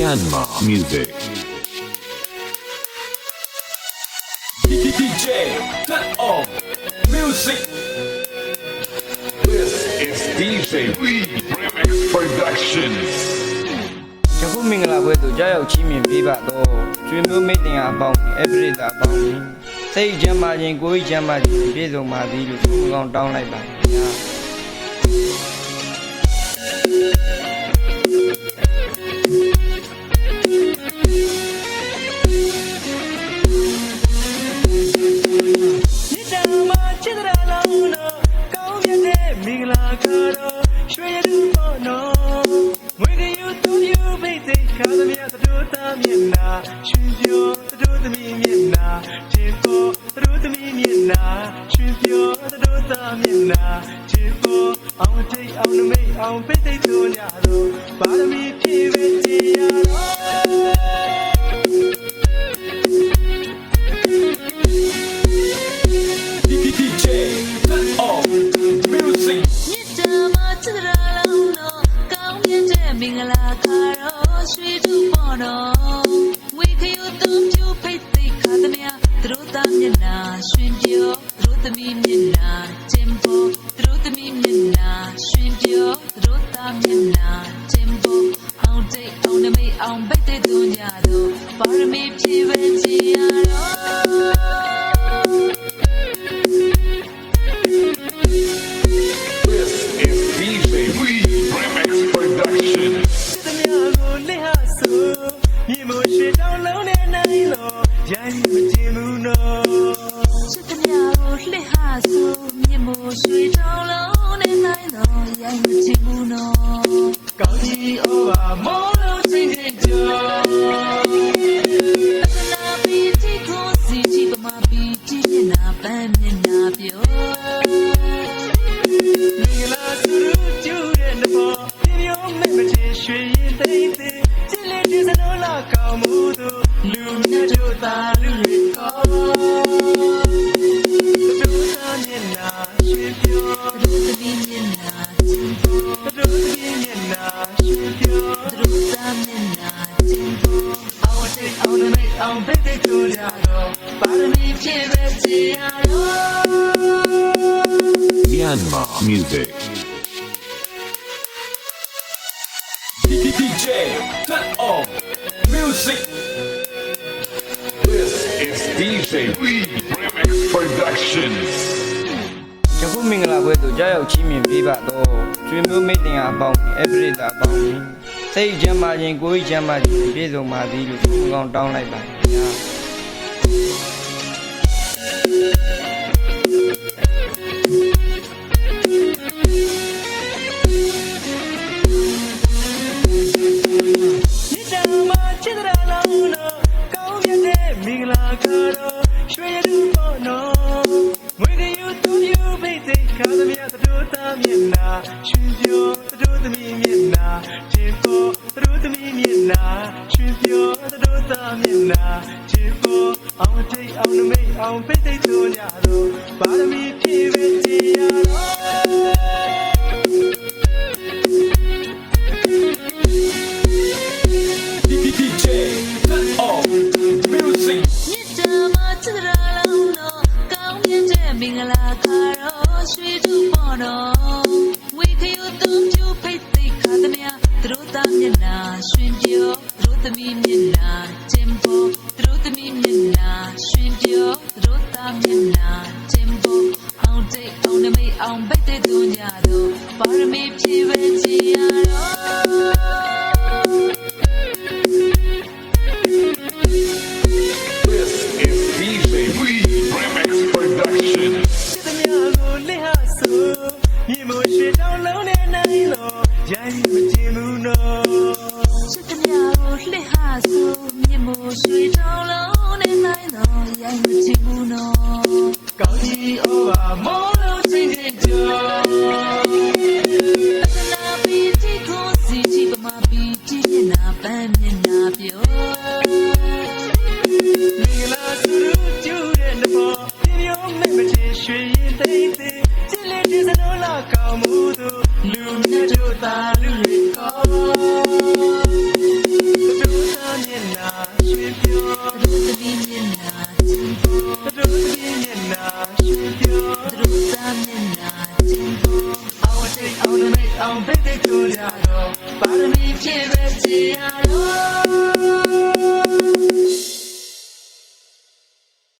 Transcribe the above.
Myanmar music. DJ, turn on music. This is DJ Weed Remix Productions. ယခုမင်္ဂလာပွဲသို့ကြားရောက်ချီးမြှင့်ပေးပါတော့ကျွေးမျိုးမိတ်တင်အားအပေါင်းအပရိသတ်အပေါင်းစိတ်ချမ်းသာခြင်းကိုယ်ချမ်းသာခြင်းပြည့်စုံပါသည်လို့ဆုမကောင်းတောင်းလိုက်ပါခင်ဗျာMyanmar music. DJ, turn on music. This is DJ Weed Remix Productions. ယခုမင်္ဂလာပွဲသို့ကြားရောက်ချီးမြှင့်ပေးပါတော့ကျွေးမျိုးမိတ်တင်အားအပေါင်းအပရိသတ်အပေါင်းစိတ်ချမ်းသာခြင်းကိုယ်ချမ်းသာခြင်းပြည့်စုံပါသည်လို့ဆုမကောင်းတောင်းလိုက်ပါခင်ဗျာလူနဲ့တို့သားလူတွေခေါ် အောင်ဖိတ်ဖိတ်ထူကြတော့ပါရမီဖြည့်ပဲကြည်ရတော့